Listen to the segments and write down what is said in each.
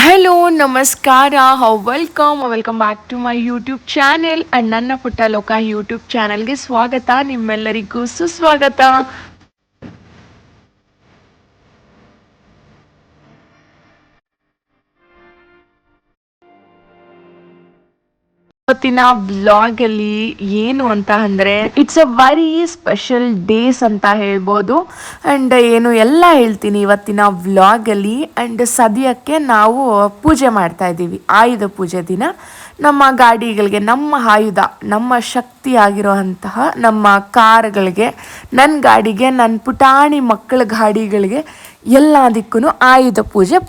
Hello ನಮಸ್ಕಾರ welcome back to my YouTube channel and ನನ್ನ ಪುಟ್ಟ ಲೋಕ ಯೂಟ್ಯೂಬ್ ಚಾನೆಲ್ಗೆ ಸ್ವಾಗತ, ನಿಮ್ಮೆಲ್ಲರಿಗೂ ಸುಸ್ವಾಗತ. ಇವತ್ತಿನ ವ್ಲಾಗ್ ಅಲ್ಲಿ ಏನು ಅಂತ ಅಂದ್ರೆ it's a very special days ಅಂತ ಹೇಳ್ಬೋದು. ಅಂಡ್ ಏನು ಎಲ್ಲ ಹೇಳ್ತೀನಿ ಇವತ್ತಿನ ವ್ಲಾಗ್ ಅಲ್ಲಿ. ಅಂಡ್ ಸದ್ಯಕ್ಕೆ ನಾವು ಪೂಜೆ ಮಾಡ್ತಾ ಇದ್ದೀವಿ, ಆಯುಧ ಪೂಜೆ ದಿನ. ನಮ್ಮ ಗಾಡಿಗಳಿಗೆ, ನಮ್ಮ ಆಯುಧ, ನಮ್ಮ ಶಕ್ತಿ ಆಗಿರುವಂತಹ ನಮ್ಮ ಕಾರ್ಗಳಿಗೆ, ನನ್ನ ಗಾಡಿಗೆ, ನನ್ನ ಪುಟಾಣಿ ಮಕ್ಕಳ ಗಾಡಿಗಳಿಗೆ ಎಲ್ಲದಕ್ಕೂ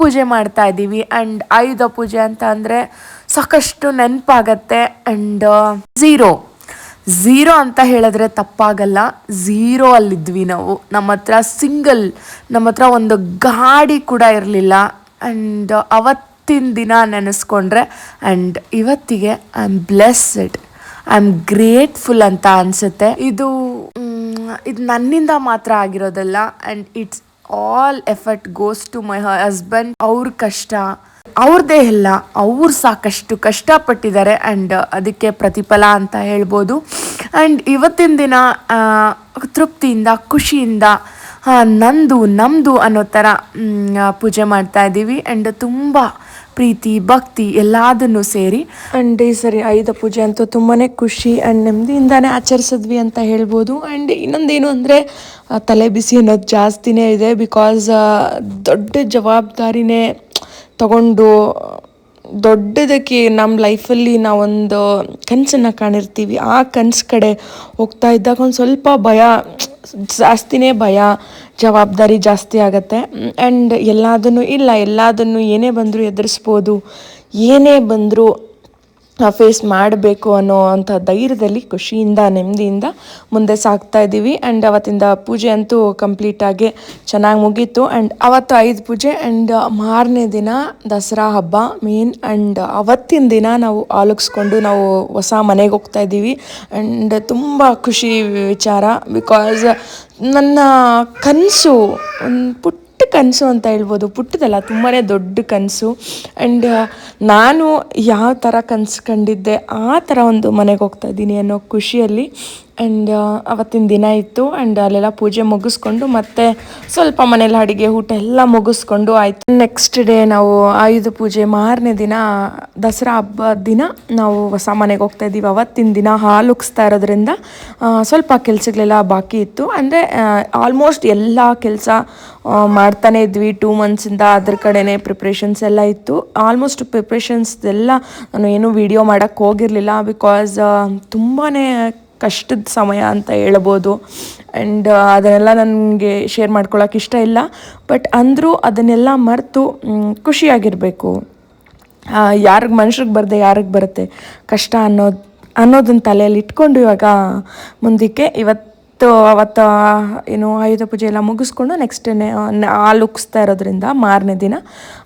ಪೂಜೆ ಮಾಡ್ತಾ ಇದ್ದೀವಿ. ಆ್ಯಂಡ್ ಆಯುಧ ಪೂಜೆ ಅಂತ ಅಂದರೆ ಸಾಕಷ್ಟು ನೆನಪಾಗತ್ತೆ. ಆ್ಯಂಡ್ ಝೀರೋ ಅಂತ ಹೇಳಿದ್ರೆ ತಪ್ಪಾಗಲ್ಲ, ಝೀರೋ ಅಲ್ಲಿದ್ವಿ ನಾವು. ನಮ್ಮ ಹತ್ರ ಒಂದು ಗಾಡಿ ಕೂಡ ಇರಲಿಲ್ಲ. ಆ್ಯಂಡ್ ಅವತ್ತಿನ ದಿನ ನೆನೆಸ್ಕೊಂಡ್ರೆ ಆ್ಯಂಡ್ ಇವತ್ತಿಗೆ I am blessed, I am grateful ಅಂತ ಅನಿಸುತ್ತೆ. ಇದು ನನ್ನಿಂದ ಮಾತ್ರ ಆಗಿರೋದಲ್ಲ. And it's all effort goes to my husband. ಅವ್ರ ಕಷ್ಟ ಅವ್ರದ್ದೇ ಇಲ್ಲ, ಅವ್ರು ಸಾಕಷ್ಟು ಕಷ್ಟಪಟ್ಟಿದ್ದಾರೆ. ಆ್ಯಂಡ್ ಅದಕ್ಕೆ ಪ್ರತಿಫಲ ಅಂತ ಹೇಳ್ಬೋದು. ಆ್ಯಂಡ್ ಇವತ್ತಿನ ದಿನ ತೃಪ್ತಿಯಿಂದ, ಖುಷಿಯಿಂದ, ನಮ್ಮದು ಅನ್ನೋ ಥರ ಪೂಜೆ ಮಾಡ್ತಾ ಇದ್ದೀವಿ. ಆ್ಯಂಡ್ ತುಂಬ ಪ್ರೀತಿ, ಭಕ್ತಿ ಎಲ್ಲದನ್ನು ಸೇರಿ. ಆ್ಯಂಡ್ ಈ ಸರಿ ಆಯುಧ ಪೂಜೆ ಅಂತೂ ತುಂಬಾ ಖುಷಿ ಆ್ಯಂಡ್ ನೆಮ್ಮದಿಯಿಂದಾನೇ ಆಚರಿಸಿದ್ವಿ ಅಂತ ಹೇಳ್ಬೋದು. ಆ್ಯಂಡ್ ಇನ್ನೊಂದೇನು ಅಂದರೆ ತಲೆ ಬಿಸಿ ಅನ್ನೋದು ಜಾಸ್ತಿನೇ ಇದೆ. ಬಿಕಾಸ್ ದೊಡ್ಡ ಜವಾಬ್ದಾರಿನೇ ತಗೊಂಡು ದೊಡ್ಡದಕ್ಕೆ ನಮ್ಮ ಲೈಫಲ್ಲಿ ನಾವೊಂದು ಕನಸನ್ನು ಕಾಣಿರ್ತೀವಿ. ಆ ಕನಸು ಕಡೆ ಹೋಗ್ತಾ ಇದ್ದಾಗ ಒಂದು ಸ್ವಲ್ಪ ಜಾಸ್ತಿನೇ ಭಯ, ಜವಾಬ್ದಾರಿ ಜಾಸ್ತಿ ಆಗುತ್ತೆ. ಆ್ಯಂಡ್ ಎಲ್ಲದನ್ನು ಏನೇ ಬಂದರೂ ಎದುರಿಸ್ಬೋದು, ಏನೇ ಬಂದರೂ ಫೇಸ್ ಮಾಡಬೇಕು ಅನ್ನೋ ಅಂಥ ಧೈರ್ಯದಲ್ಲಿ, ಖುಷಿಯಿಂದ, ನೆಮ್ಮದಿಯಿಂದ ಮುಂದೆ ಸಾಗ್ತಾ ಇದ್ದೀವಿ. ಆ್ಯಂಡ್ ಅವತ್ತಿಂದ ಪೂಜೆ ಅಂತೂ ಕಂಪ್ಲೀಟಾಗಿ ಚೆನ್ನಾಗಿ ಮುಗೀತು. ಆ್ಯಂಡ್ ಅವತ್ತು ಆಯುಧ ಪೂಜೆ. ಆ್ಯಂಡ್ ಮಾರನೇ ದಿನ ದಸರಾ ಹಬ್ಬ ಮೇನ್. ಆ್ಯಂಡ್ ಅವತ್ತಿನ ದಿನ ನಾವು ಆಲೋಗಿಸ್ಕೊಂಡು ನಾವು ಹೊಸ ಮನೆಗೆ ಹೋಗ್ತಾ ಇದ್ದೀವಿ. ಆ್ಯಂಡ್ ತುಂಬ ಖುಷಿ ವಿಚಾರ. ಬಿಕಾಸ್ ನನ್ನ ಕನಸು ಒಂದು ಕನಸು ಅಂತ ಹೇಳ್ಬೋದು, ಪುಟ್ಟದಲ್ಲ, ತುಂಬಾ ದೊಡ್ಡ ಕನಸು. ಆ್ಯಂಡ್ ನಾನು ಯಾವ ಥರ ಕನಸು ಕಂಡಿದ್ದೆ ಆ ಥರ ಒಂದು ಮನೆಗೆ ಹೋಗ್ತಾ ಇದ್ದೀನಿ ಅನ್ನೋ ಖುಷಿಯಲ್ಲಿ. ಆ್ಯಂಡ್ ಅವತ್ತಿನ ದಿನ ಇತ್ತು. ಆ್ಯಂಡ್ ಅಲ್ಲೆಲ್ಲ ಪೂಜೆ ಮುಗಿಸ್ಕೊಂಡು ಮತ್ತೆ ಸ್ವಲ್ಪ ಮನೇಲಿ ಅಡುಗೆ ಊಟ ಎಲ್ಲ ಮುಗಿಸ್ಕೊಂಡು ಆಯಿತು. ನೆಕ್ಸ್ಟ್ ಡೇ ನಾವು ಆಯುಧ ಪೂಜೆ ಮಾರನೇ ದಿನ, ದಸರಾ ಹಬ್ಬದ ದಿನ ನಾವು ಹೊಸ ಮನೆಗೆ ಹೋಗ್ತಾ ಇದ್ದೀವಿ. ಅವತ್ತಿನ ದಿನ ಹಾಲು ಉಗಿಸ್ತಾ ಇರೋದ್ರಿಂದ ಸ್ವಲ್ಪ ಕೆಲಸಗಳೆಲ್ಲ ಬಾಕಿ ಇತ್ತು. ಅಂದರೆ ಆಲ್ಮೋಸ್ಟ್ ಎಲ್ಲ ಕೆಲಸ ಮಾಡ್ತಾನೆ ಇದ್ವಿ 2 ಮಂತ್ಸಿಂದ. ಅದ್ರ ಕಡೆನೇ ಪ್ರಿಪ್ರೇಷನ್ಸ್ ಎಲ್ಲ ಇತ್ತು. ಆಲ್ಮೋಸ್ಟ್ ಪ್ರಿಪ್ರೇಷನ್ಸ್ ಎಲ್ಲ ನಾನು ಏನೂ ವಿಡಿಯೋ ಮಾಡೋಕ್ಕೆ ಹೋಗಿರಲಿಲ್ಲ. ಬಿಕಾಸ್ ತುಂಬಾ ಕಷ್ಟದ ಸಮಯ ಅಂತ ಹೇಳ್ಬೋದು. ಆ್ಯಂಡ್ ಅದನ್ನೆಲ್ಲ ನನಗೆ ಶೇರ್ ಮಾಡ್ಕೊಳ್ಳೋಕೆ ಇಷ್ಟ ಇಲ್ಲ. ಬಟ್ ಅಂದರೂ ಅದನ್ನೆಲ್ಲ ಮರೆತು ಖುಷಿಯಾಗಿರಬೇಕು. ಮನುಷ್ರಿಗೆ ಬರದೆ ಯಾರಿಗೆ ಬರುತ್ತೆ ಕಷ್ಟ ಅನ್ನೋದನ್ನ ತಲೆಯಲ್ಲಿ ಇಟ್ಕೊಂಡು ಇವಾಗ ಮುಂದಕ್ಕೆ ಅವತ್ತು ಏನು ಆಯುಧ ಪೂಜೆ ಎಲ್ಲ ಮುಗಿಸ್ಕೊಂಡು ನೆಕ್ಸ್ಟ್ ಹಾಲು ಉಗಿಸ್ತಾ ಇರೋದ್ರಿಂದ ಮಾರನೇ ದಿನ,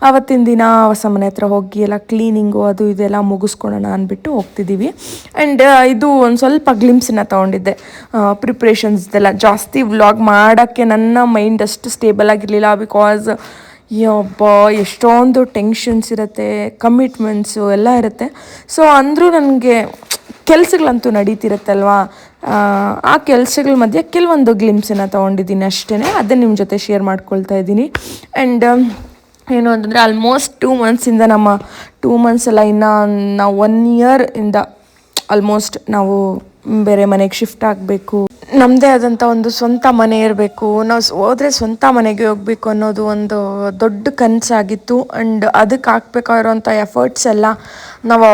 ಅವತ್ತಿನ ದಿನ ಹೊಸ ಮನೆ ಹತ್ರ ಹೋಗಿ ಎಲ್ಲ ಕ್ಲೀನಿಂಗು ಅದು ಇದೆಲ್ಲ ಮುಗಿಸ್ಕೊಳ್ಳೋಣ ಅಂದ್ಬಿಟ್ಟು ಹೋಗ್ತಿದ್ದೀವಿ. ಆ್ಯಂಡ್ ಇದು ಒಂದು ಸ್ವಲ್ಪ ಗ್ಲಿಮ್ಸನ್ನ ತೊಗೊಂಡಿದ್ದೆ ಪ್ರಿಪ್ರೇಷನ್ಸ್ದೆಲ್ಲ. ಜಾಸ್ತಿ ವ್ಲಾಗ್ ಮಾಡೋಕ್ಕೆ ನನ್ನ ಮೈಂಡ್ ಅಷ್ಟು ಸ್ಟೇಬಲ್ ಆಗಿರಲಿಲ್ಲ. ಬಿಕಾಸ್ ಎಷ್ಟೊಂದು ಟೆನ್ಷನ್ಸ್ ಇರುತ್ತೆ, ಕಮಿಟ್ಮೆಂಟ್ಸು ಎಲ್ಲ ಇರುತ್ತೆ. ಸೊ ಅಂದರೂ ನನಗೆ ಕೆಲಸಗಳಂತೂ ನಡೀತಿರುತ್ತಲ್ವಾ, ಆ ಕೆಲಸಗಳ ಮಧ್ಯೆ ಕೆಲವೊಂದು ಗ್ಲಿಮ್ಸನ್ನು ತೊಗೊಂಡಿದ್ದೀನಿ ಅಷ್ಟೇ. ಅದನ್ನು ನಿಮ್ಮ ಜೊತೆ ಶೇರ್ ಮಾಡ್ಕೊಳ್ತಾ ಇದ್ದೀನಿ. ಆ್ಯಂಡ್ ಏನು ಅಂತಂದರೆ ಆಲ್ಮೋಸ್ಟ್ 2 ಮಂತ್ಸಿಂದ ನಮ್ಮ 2 ಮಂತ್ಸ್ ಎಲ್ಲ ಇನ್ನು ನಾವು 1 ಇಯರಿಂದ ಆಲ್ಮೋಸ್ಟ್ ನಾವು ಬೇರೆ ಮನೆಗೆ ಶಿಫ್ಟ್ ಆಗಬೇಕು. ನಮ್ಮದೇ ಆದಂಥ ಒಂದು ಸ್ವಂತ ಮನೆ ಇರಬೇಕು, ನಾವು ಹೋದರೆ ಸ್ವಂತ ಮನೆಗೆ ಹೋಗಬೇಕು ಅನ್ನೋದು ಒಂದು ದೊಡ್ಡ ಕನಸಾಗಿತ್ತು. ಆ್ಯಂಡ್ ಅದಕ್ಕೆ ಹಾಕ್ಬೇಕಾಗಿರೋಂಥ ಎಫರ್ಟ್ಸ್ ಎಲ್ಲ ನಾವು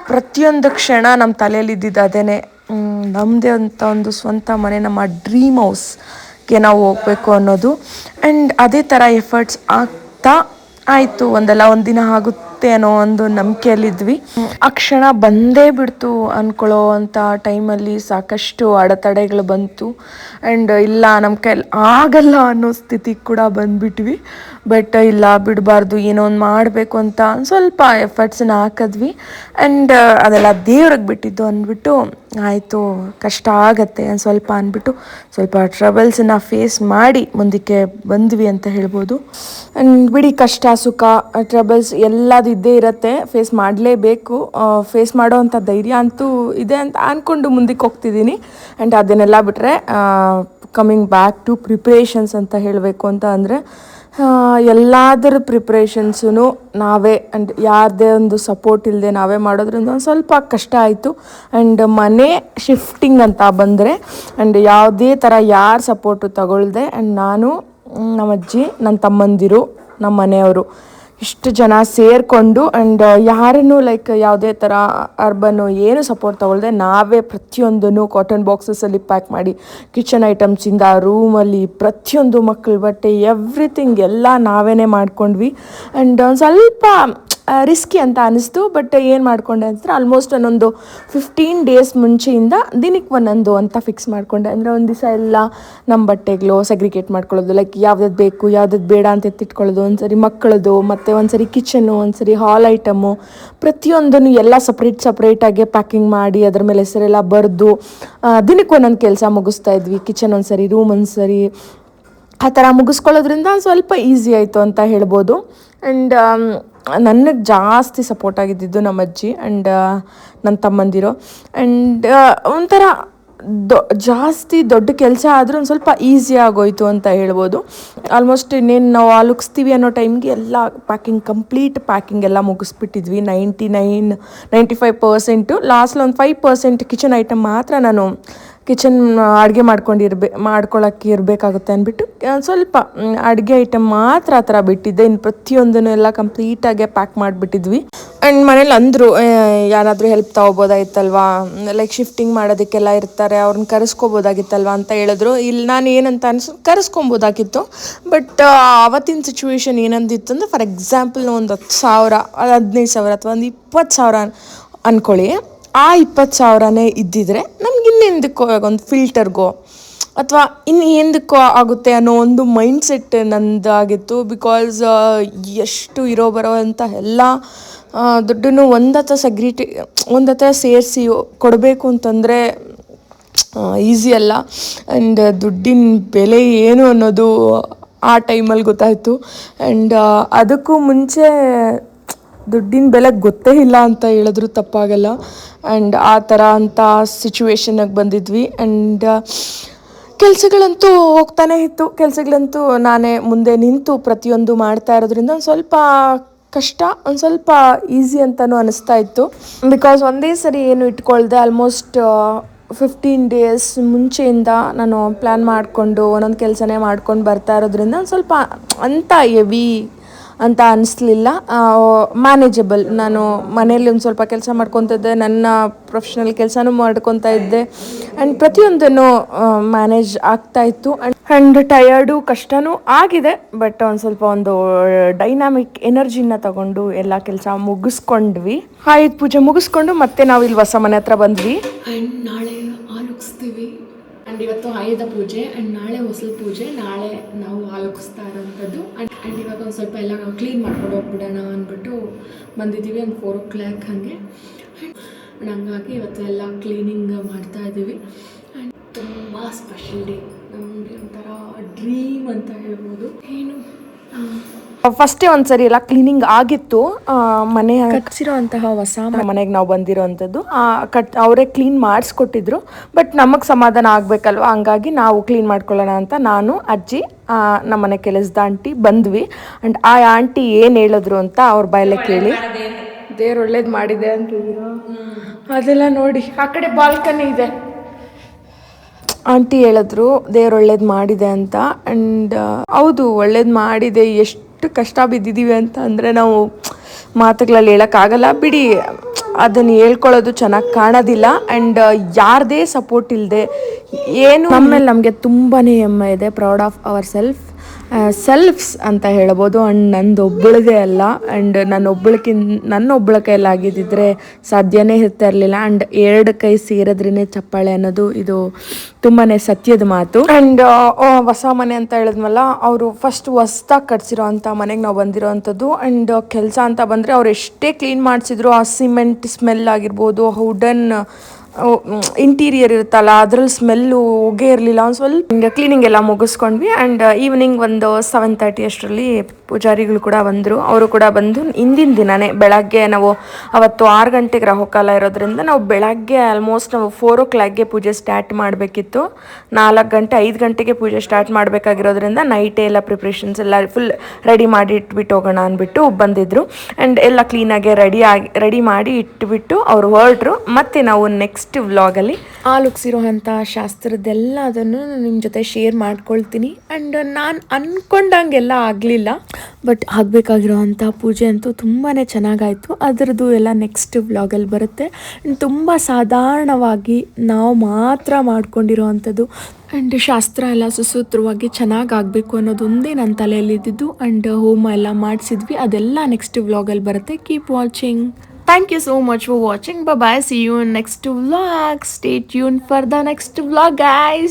ಪ್ರತಿಯೊಂದು ಕ್ಷಣ ನಮ್ಮ ತಲೆಯಲ್ಲಿ ಇದ್ದಿದ್ದು ಅದೇ, ನಮ್ಮದೇ ಅಂತ ಒಂದು ಸ್ವಂತ ಮನೆ, ನಮ್ಮ ಡ್ರೀಮ್ ಹೌಸ್ಗೆ ನಾವು ಹೋಗಬೇಕು ಅನ್ನೋದು. ಆ್ಯಂಡ್ ಅದೇ ಥರ ಎಫರ್ಟ್ಸ್ ಆಗ್ತಾ ಆಯಿತು. ಒಂದು ದಿನ ಆಗುತ್ತೆ ಅನ್ನೋ ಒಂದು ನಂಬಿಕೆಯಲ್ಲಿದ್ವಿ. ಆ ಕ್ಷಣ ಬಂದೇ ಬಿಡ್ತು ಅಂದ್ಕೊಳ್ಳೋ ಅಂಥ ಟೈಮಲ್ಲಿ ಸಾಕಷ್ಟು ಅಡೆತಡೆಗಳು ಬಂತು. ಆ್ಯಂಡ್ ಇಲ್ಲ ನಮ್ಮ ಕೈಲಿ ಆಗಲ್ಲ ಅನ್ನೋ ಸ್ಥಿತಿಗೆ ಕೂಡ ಬಂದುಬಿಟ್ವಿ. ಬಟ್ ಇಲ್ಲ ಬಿಡಬಾರ್ದು, ಏನೋ ಒಂದು ಮಾಡಬೇಕು ಅಂತ ಸ್ವಲ್ಪ ಎಫರ್ಟ್ಸನ್ನ ಹಾಕಿದ್ವಿ. ಆ್ಯಂಡ್ ಅದೆಲ್ಲ ದೇವ್ರಿಗೆ ಬಿಟ್ಟಿದ್ದು ಅಂದ್ಬಿಟ್ಟು ಆಯಿತು ಕಷ್ಟ ಆಗತ್ತೆ ಸ್ವಲ್ಪ ಅಂದ್ಬಿಟ್ಟು ಸ್ವಲ್ಪ ಟ್ರಬಲ್ಸನ್ನ ಫೇಸ್ ಮಾಡಿ ಮುಂದಕ್ಕೆ ಬಂದ್ವಿ ಅಂತ ಹೇಳ್ಬೋದು. ಆ್ಯಂಡ್ ಬಿಡಿ, ಕಷ್ಟ ಸುಖ ಟ್ರಬಲ್ಸ್ ಎಲ್ಲದು ಇದ್ದೇ ಇರುತ್ತೆ, ಫೇಸ್ ಮಾಡಲೇಬೇಕು. ಫೇಸ್ ಮಾಡೋ ಅಂಥ ಧೈರ್ಯ ಅಂತೂ ಇದೆ ಅಂತ ಅಂದ್ಕೊಂಡು ಮುಂದಕ್ಕೆ ಹೋಗ್ತಿದ್ದೀನಿ. ಆ್ಯಂಡ್ ಅದನ್ನೆಲ್ಲ ಬಿಟ್ಟರೆ ಕಮ್ಮಿಂಗ್ ಬ್ಯಾಕ್ ಟು ಪ್ರಿಪ್ರೇಷನ್ಸ್ ಅಂತ ಹೇಳಬೇಕು ಅಂತ ಅಂದರೆ ಎಲ್ಲದರ ಪ್ರಿಪ್ರೇಷನ್ಸೂ ನಾವೇ ಆ್ಯಂಡ್ ಯಾರದೇ ಒಂದು ಸಪೋರ್ಟ್ ಇಲ್ಲದೆ ನಾವೇ ಮಾಡೋದ್ರಿಂದ ಒಂದು ಸ್ವಲ್ಪ ಕಷ್ಟ ಆಯಿತು. ಆ್ಯಂಡ್ ಮನೆ ಶಿಫ್ಟಿಂಗ್ ಅಂತ ಬಂದರೆ ಆ್ಯಂಡ್ ಯಾವುದೇ ಥರ ಯಾರ ಸಪೋರ್ಟು ತಗೊಳ್ದೆ ಆ್ಯಂಡ್ ನಾನು, ನಮ್ಮ ಅಜ್ಜಿ, ನನ್ನ ತಮ್ಮಂದಿರು, ನಮ್ಮ ಮನೆಯವರು ಇಷ್ಟು ಜನ ಸೇರಿಕೊಂಡು ಆ್ಯಂಡ್ ಯಾರನ್ನೂ ಲೈಕ್ ಯಾವುದೇ ಥರ ಅರ್ಬನ್ನು ಏನು ಸಪೋರ್ಟ್ ತೊಗೊಳ್ದೆ ನಾವೇ ಪ್ರತಿಯೊಂದನ್ನು ಕಾಟನ್ ಬಾಕ್ಸಸಲ್ಲಿ ಪ್ಯಾಕ್ ಮಾಡಿ ಕಿಚನ್ ಐಟಮ್ಸಿಂದ ರೂಮಲ್ಲಿ ಪ್ರತಿಯೊಂದು ಮಕ್ಕಳ ಬಟ್ಟೆ ಎವ್ರಿಥಿಂಗ್ ಎಲ್ಲ ನಾವೇ ಮಾಡ್ಕೊಂಡ್ವಿ. ಆ್ಯಂಡ್ ಒಂದು ಸ್ವಲ್ಪ ರಿಸ್ಕಿ ಅಂತ ಅನ್ನಿಸ್ತು. ಬಟ್ ಏನು ಮಾಡಿಕೊಂಡೆ ಅಂದರೆ ಆಲ್ಮೋಸ್ಟ್ ನಾನೊಂದು 15 ಡೇಸ್ ಮುಂಚೆಯಿಂದ ದಿನಕ್ಕೆ ಒಂದೊಂದು ಅಂತ ಫಿಕ್ಸ್ ಮಾಡಿಕೊಂಡೆ. ಅಂದರೆ ಒಂದು ದಿವಸ ಎಲ್ಲ ನಮ್ಮ ಬಟ್ಟೆಗಳು ಸೆಗ್ರಿಗೇಟ್ ಮಾಡ್ಕೊಳ್ಳೋದು, ಲೈಕ್ ಯಾವ್ದು ಬೇಕು ಯಾವ್ದು ಬೇಡ ಅಂತ ಎತ್ತಿಟ್ಕೊಳ್ಳೋದು, ಒಂದು ಸರಿ ಮಕ್ಕಳದು, ಮತ್ತು ಒಂದು ಸರಿ ಕಿಚನ್ನು, ಒಂದು ಸರಿ ಹಾಲ್ ಐಟಮು, ಪ್ರತಿಯೊಂದನ್ನು ಎಲ್ಲ ಸಪ್ರೇಟಾಗಿ ಪ್ಯಾಕಿಂಗ್ ಮಾಡಿ ಅದ್ರ ಮೇಲೆ ಹೆಸರೆಲ್ಲ ಬರೆದು ದಿನಕ್ಕೆ ಒಂದೊಂದು ಕೆಲಸ ಮುಗಿಸ್ತಾ ಇದ್ವಿ. ಕಿಚನ್ ಒಂದು ಸರಿ, ರೂಮ್ ಒಂದು ಸರಿ, ಆ ಥರ ಮುಗಿಸ್ಕೊಳ್ಳೋದ್ರಿಂದ ಸ್ವಲ್ಪ ಈಸಿ ಆಯಿತು ಅಂತ ಹೇಳ್ಬೋದು. ಆ್ಯಂಡ್ ನನಗೆ ಜಾಸ್ತಿ ಸಪೋರ್ಟ್ ಆಗಿದ್ದಿದ್ದು ನಮ್ಮ ಅಜ್ಜಿ ಆ್ಯಂಡ್ ನನ್ನ ತಮ್ಮಂದಿರು. ಆ್ಯಂಡ್ ಒಂಥರ ಜಾಸ್ತಿ ದೊಡ್ಡ ಕೆಲಸ ಆದರೂ ಒಂದು ಸ್ವಲ್ಪ ಈಸಿ ಆಗೋಯ್ತು ಅಂತ ಹೇಳ್ಬೋದು. ಆಲ್ಮೋಸ್ಟ್ ಇನ್ನೇನು ನಾವು ಆಲುಕ್ಸ್ತೀವಿ ಅನ್ನೋ ಟೈಮ್ಗೆ ಎಲ್ಲ ಕಂಪ್ಲೀಟ್ ಪ್ಯಾಕಿಂಗ್ ಎಲ್ಲ ಮುಗಿಸ್ಬಿಟ್ಟಿದ್ವಿ. 95% ಲಾಸ್ಟ್ ಒಂದು 5% ಕಿಚನ್ ಐಟಮ್ ಮಾತ್ರ ನಾನು ಕಿಚನ್ ಅಡುಗೆ ಮಾಡ್ಕೊಳ್ಳೋಕ್ಕೆ ಇರಬೇಕಾಗುತ್ತೆ ಅಂದ್ಬಿಟ್ಟು ಸ್ವಲ್ಪ ಅಡುಗೆ ಐಟಮ್ ಮಾತ್ರ ಆ ಥರ ಬಿಟ್ಟಿದ್ದೆ. ಇನ್ನು ಪ್ರತಿಯೊಂದನ್ನು ಎಲ್ಲ ಕಂಪ್ಲೀಟಾಗೆ ಪ್ಯಾಕ್ ಮಾಡಿಬಿಟ್ಟಿದ್ವಿ. ಆ್ಯಂಡ್ ಮನೇಲಿ ಅಂದರು ಯಾರಾದರೂ ಹೆಲ್ಪ್ ತೊಗೋಬೋದಾಗಿತ್ತಲ್ವಾ, ಲೈಕ್ ಶಿಫ್ಟಿಂಗ್ ಮಾಡೋದಕ್ಕೆಲ್ಲ ಇರ್ತಾರೆ, ಅವ್ರನ್ನ ಕರೆಸ್ಕೋಬೋದಾಗಿತ್ತಲ್ವ ಅಂತ ಹೇಳಿದ್ರು. ಇಲ್ಲಿ ನಾನು ಏನಂತ ಕರೆಸ್ಕೊಬೋದಾಗಿತ್ತು. ಬಟ್ ಆವತ್ತಿನ ಸಿಚುವೇಶನ್ ಏನಂದಿತ್ತು ಅಂದರೆ, ಫಾರ್ ಎಕ್ಸಾಂಪಲ್ ಒಂದು 10,000 15,000 ಅಥವಾ ಒಂದು 20,000 ಅಂದ್ಕೊಳ್ಳಿ. ಆ 20,000ನೇ ಇದ್ದಿದ್ರೆ ನಮ್ಗೆ ಇನ್ನೆಂದಕ್ಕೋ ಒಂದು ಫಿಲ್ಟರ್ಗೋ ಅಥವಾ ಇನ್ನು ಎಂದಕ್ಕೋ ಆಗುತ್ತೆ ಅನ್ನೋ ಒಂದು ಮೈಂಡ್ಸೆಟ್ ನಂದಾಗಿತ್ತು. ಬಿಕಾಸ್ ಎಷ್ಟು ಬರೋ ಅಂತ ಎಲ್ಲ ದುಡ್ಡನ್ನು ಒಂದತ್ರ ಸೇರಿಸಿ ಕೊಡಬೇಕು ಅಂತಂದರೆ ಈಸಿ ಅಲ್ಲ. ಆ್ಯಂಡ್ ದುಡ್ಡಿನ ಬೆಲೆ ಏನು ಅನ್ನೋದು ಆ ಟೈಮಲ್ಲಿ ಗೊತ್ತಾಯಿತು. ಆ್ಯಂಡ್ ಅದಕ್ಕೂ ಮುಂಚೆ ದುಡ್ಡಿನ ಬೆಲೆ ಗೊತ್ತೇ ಇಲ್ಲ ಅಂತ ಹೇಳಿದ್ರು ತಪ್ಪಾಗಲ್ಲ. ಆ್ಯಂಡ್ ಆ ಥರ ಅಂಥ ಸಿಚುವೇಶನ್ನಾಗಿ ಬಂದಿದ್ವಿ. ಆ್ಯಂಡ್ ಕೆಲಸಗಳಂತೂ ಹೋಗ್ತಾನೆ ಇತ್ತು. ಕೆಲಸಗಳಂತೂ ನಾನೇ ಮುಂದೆ ನಿಂತು ಪ್ರತಿಯೊಂದು ಮಾಡ್ತಾ ಇರೋದ್ರಿಂದ ಒಂದು ಸ್ವಲ್ಪ ಕಷ್ಟ, ಒಂದು ಸ್ವಲ್ಪ ಈಸಿ ಅಂತಲೂ ಅನ್ನಿಸ್ತಾ ಇತ್ತು. ಬಿಕಾಸ್ ಒಂದೇ ಸರಿ ಏನು ಇಟ್ಕೊಳ್ದೆ ಆಲ್ಮೋಸ್ಟ್ 15 ಡೇಸ್ ಮುಂಚೆಯಿಂದ ನಾನು ಪ್ಲ್ಯಾನ್ ಮಾಡಿಕೊಂಡು ಒಂದೊಂದು ಕೆಲಸನೇ ಮಾಡ್ಕೊಂಡು ಬರ್ತಾ ಇರೋದ್ರಿಂದ ಒಂದು ಸ್ವಲ್ಪ ಅಂಥ ಹೆವಿ ಅಂತ ಅನ್ನಿಸ್ಲಿಲ್ಲ. ಮ್ಯಾನೇಜಬಲ್. ನಾನು ಮನೇಲಿ ಒಂದು ಸ್ವಲ್ಪ ಕೆಲಸ ಮಾಡ್ಕೊತಿದ್ದೆ, ನನ್ನ ಪ್ರೊಫೆಷ್ನಲ್ ಕೆಲಸನೂ ಮಾಡ್ಕೊತಾ ಇದ್ದೆ. ಆ್ಯಂಡ್ ಪ್ರತಿಯೊಂದನ್ನು ಮ್ಯಾನೇಜ್ ಆಗ್ತಾಯಿತ್ತು. ಆ್ಯಂಡ್ ಟಯರ್ಡು ಕಷ್ಟನೂ ಆಗಿದೆ. ಬಟ್ ಒಂದು ಸ್ವಲ್ಪ ಒಂದು ಡೈನಾಮಿಕ್ ಎನರ್ಜಿನ ತಗೊಂಡು ಎಲ್ಲ ಕೆಲಸ ಮುಗಿಸ್ಕೊಂಡ್ವಿ. ಆಯುಧ ಪೂಜೆ ಮುಗಿಸ್ಕೊಂಡು ಮತ್ತೆ ನಾವು ಇಲ್ಲಿ ಹೊಸ ಮನೆ ಹತ್ರ ಬಂದ್ವಿ. ಆ್ಯಂಡ್ ನಾಳೆ ಆಲುಕ್ಸ್ತೀವಿ. ಆ್ಯಂಡ್ ಇವತ್ತು ಆಯುಧ ಪೂಜೆ ಆ್ಯಂಡ್ ನಾಳೆ ಹೊಸಲು ಪೂಜೆ. ನಾಳೆ ನಾವು ಆಲುಕ್ಸ್ತಾ ಇರೋಂಥದ್ದು. ಆ್ಯಂಡ್ ಇವಾಗ ಒಂದು ಸ್ವಲ್ಪ ಎಲ್ಲ ಕ್ಲೀನ್ ಮಾಡ್ಕೊಂಡು ಹೋಗ್ಬಿಡೋಣ ಅಂದ್ಬಿಟ್ಟು ಬಂದಿದ್ದೀವಿ. ಒಂದು 4 o'clock ಹಾಗೆ. ಆ್ಯಂಡ್ ಹಂಗಾಗಿ ಇವತ್ತು ಎಲ್ಲ ಕ್ಲೀನಿಂಗ್ ಮಾಡ್ತಾಯಿದ್ದೀವಿ. ಆ್ಯಂಡ್ ತುಂಬ ಸ್ಪೆಷಲ್ ಡೇ, ನಮಗೆ ಒಂಥರ ಡ್ರೀಮ್ ಅಂತ ಹೇಳ್ಬೋದು. ಏನು ಫಸ್ಟೇ ಒಂದು ಸರಿ ಎಲ್ಲ ಕ್ಲೀನಿಂಗ್ ಆಗಿತ್ತು. ಮನೆ ಕಟ್ಸಿರೋ ಅಂತಹ ಹೊಸ ಮನೆಗೆ ನಾವು ಬಂದಿರೋ ಅಂಥದ್ದು ಅವರೇ ಕ್ಲೀನ್ ಮಾಡಿಸ್ಕೊಟ್ಟಿದ್ರು. ಬಟ್ ನಮಗೆ ಸಮಾಧಾನ ಆಗಬೇಕಲ್ವ, ಹಂಗಾಗಿ ನಾವು ಕ್ಲೀನ್ ಮಾಡ್ಕೊಳ್ಳೋಣ ಅಂತ ನಾನು, ಅಜ್ಜಿ, ನಮ್ಮ ಮನೆ ಕೆಲಸದ ಆಂಟಿ ಬಂದ್ವಿ. ಆ್ಯಂಡ್ ಆ ಆಂಟಿ ಏನು ಹೇಳಿದ್ರು ಅಂತ ಅವ್ರ ಬಾಯಲ್ಲೇ ಕೇಳಿ, ದೇವ್ರು ಒಳ್ಳೇದು ಮಾಡಿದೆ ಅಂತಿದ್ರು. ಅದೆಲ್ಲ ನೋಡಿ ಆ ಕಡೆ ಬಾಲ್ಕನಿ ಇದೆ. ಆಂಟಿ ಹೇಳಿದ್ರು ದೇವ್ರು ಒಳ್ಳೇದು ಮಾಡಿದೆ ಅಂತ. ಆ್ಯಂಡ್ ಹೌದು, ಒಳ್ಳೇದು ಮಾಡಿದೆ. ಎಷ್ಟು ಕಷ್ಟ ಬಿದ್ದಿದ್ದೀವಿ ಅಂತ ಅಂದರೆ ನಾವು ಮಾತುಗಳಲ್ಲಿ ಹೇಳೋಕ್ಕಾಗಲ್ಲ. ಬಿಡಿ, ಅದನ್ನು ಹೇಳ್ಕೊಳ್ಳೋದು ಚೆನ್ನಾಗಿ ಕಾಣೋದಿಲ್ಲ. ಆ್ಯಂಡ್ ಯಾರದೇ ಸಪೋರ್ಟ್ ಇಲ್ಲದೆ ಏನು ನಮ್ಮಲ್ಲಿ ನಮಗೆ ತುಂಬಾ ಹೆಮ್ಮೆ ಇದೆ. Proud of our self. Selves ಅಂತ ಹೇಳ್ಬೋದು. ಆ್ಯಂಡ್ ನಂದೊಬ್ಬಳದೇ ಅಲ್ಲ, ಆ್ಯಂಡ್ ನನ್ನೊಬ್ಬಳ ಕೈಲಾಗಿದ್ದಿದ್ರೆ ಸಾಧ್ಯನೇ ಇರ್ತಾ ಇರಲಿಲ್ಲ. ಆ್ಯಂಡ್ 2 ಕೈ ಸೇರಿದ್ರೇ ಚಪ್ಪಾಳೆ ಅನ್ನೋದು ಇದು ತುಂಬಾ ಸತ್ಯದ ಮಾತು. ಆ್ಯಂಡ್ ಹೊಸ ಮನೆ ಅಂತ ಹೇಳಿದ್ಮಲ್ಲ, ಅವರು ಫಸ್ಟ್ ಹೊಸ್ದಾಗಿ ಕಟ್ಸಿರೋ ಅಂಥ ಮನೆಗೆ ನಾವು ಬಂದಿರೋ ಅಂಥದ್ದು. ಆ್ಯಂಡ್ ಕೆಲಸ ಅಂತ ಬಂದರೆ ಅವ್ರು ಎಷ್ಟೇ ಕ್ಲೀನ್ ಮಾಡಿಸಿದ್ರು ಆ ಸಿಮೆಂಟ್ ಸ್ಮೆಲ್ ಆಗಿರ್ಬೋದು, ವುಡನ್ ಇಂಟೀರಿಯರ್ ಇರುತ್ತಲ್ಲ ಅದ್ರಲ್ಲಿ ಸ್ಮೆಲ್ಲು ಹೊಗೆ ಇರಲಿಲ್ಲ. ಒಂದು ಸ್ವಲ್ಪ ಕ್ಲೀನಿಂಗ್ ಎಲ್ಲ ಮುಗಿಸ್ಕೊಂಡ್ವಿ. ಆ್ಯಂಡ್ ಈವ್ನಿಂಗ್ ಒಂದು 7:30 ಅಷ್ಟರಲ್ಲಿ ಪೂಜಾರಿಗಳು ಕೂಡ ಬಂದರು. ಅವರು ಕೂಡ ಬಂದು ಹಿಂದಿನ ದಿನವೇ ಬೆಳಗ್ಗೆ, ನಾವು ಅವತ್ತು 6 ಗಂಟೆಗೆ ರಾಹುಕಾಲ ಇರೋದ್ರಿಂದ ನಾವು ಬೆಳಗ್ಗೆ ಆಲ್ಮೋಸ್ಟ್ ನಾವು 4 o'clockಗೆ ಪೂಜೆ ಸ್ಟಾರ್ಟ್ ಮಾಡಬೇಕಿತ್ತು. 4 ಗಂಟೆ 5 ಗಂಟೆಗೆ ಪೂಜೆ ಸ್ಟಾರ್ಟ್ ಮಾಡಬೇಕಾಗಿರೋದ್ರಿಂದ ನೈಟೇ ಎಲ್ಲ ಪ್ರಿಪ್ರೇಷನ್ಸ್ ಎಲ್ಲ ಫುಲ್ ರೆಡಿ ಮಾಡಿ ಇಟ್ಬಿಟ್ಟು ಹೋಗೋಣ ಅಂದ್ಬಿಟ್ಟು ಬಂದಿದ್ದರು. ಆ್ಯಂಡ್ ಎಲ್ಲ ಕ್ಲೀನಾಗಿ ರೆಡಿ ಮಾಡಿ ಇಟ್ಬಿಟ್ಟು ಅವ್ರು ಹೊರಟ್ರು. ಮತ್ತು ನಾವು ನೆಕ್ಸ್ಟ್ ವ್ಲಾಗಲ್ಲಿ ಆಲೋಗಿಸಿರೋಂಥ ಶಾಸ್ತ್ರದ್ದೆಲ್ಲ ಅದನ್ನು ನಿಮ್ಮ ಜೊತೆ ಶೇರ್ ಮಾಡ್ಕೊಳ್ತೀನಿ. ಆ್ಯಂಡ್ ನಾನು ಅಂದ್ಕೊಂಡಂಗೆಲ್ಲ ಆಗಲಿಲ್ಲ, ಬಟ್ ಆಗಬೇಕಾಗಿರೋವಂಥ ಪೂಜೆ ಅಂತೂ ತುಂಬಾ ಚೆನ್ನಾಗಾಯಿತು. ಅದರದ್ದು ಎಲ್ಲ ನೆಕ್ಸ್ಟ್ ವ್ಲಾಗಲ್ಲಿ ಬರುತ್ತೆ. ತುಂಬ ಸಾಧಾರಣವಾಗಿ ನಾವು ಮಾತ್ರ ಮಾಡ್ಕೊಂಡಿರೋ ಅಂಥದ್ದು. ಆ್ಯಂಡ್ ಶಾಸ್ತ್ರ ಎಲ್ಲ ಸುಸೂತ್ರವಾಗಿ ಚೆನ್ನಾಗಿ ಆಗಬೇಕು ಅನ್ನೋದೊಂದೇ ನನ್ನ ತಲೆಯಲ್ಲಿದ್ದಿದ್ದು. ಆ್ಯಂಡ್ ಹೋಮ ಎಲ್ಲ ಮಾಡಿಸಿದ್ವಿ, ಅದೆಲ್ಲ ನೆಕ್ಸ್ಟ್ ವ್ಲಾಗಲ್ಲಿ ಬರುತ್ತೆ. Keep watching. Thank you so much for watching. Bye bye. See you in next vlog. Stay tuned for the next vlog, guys.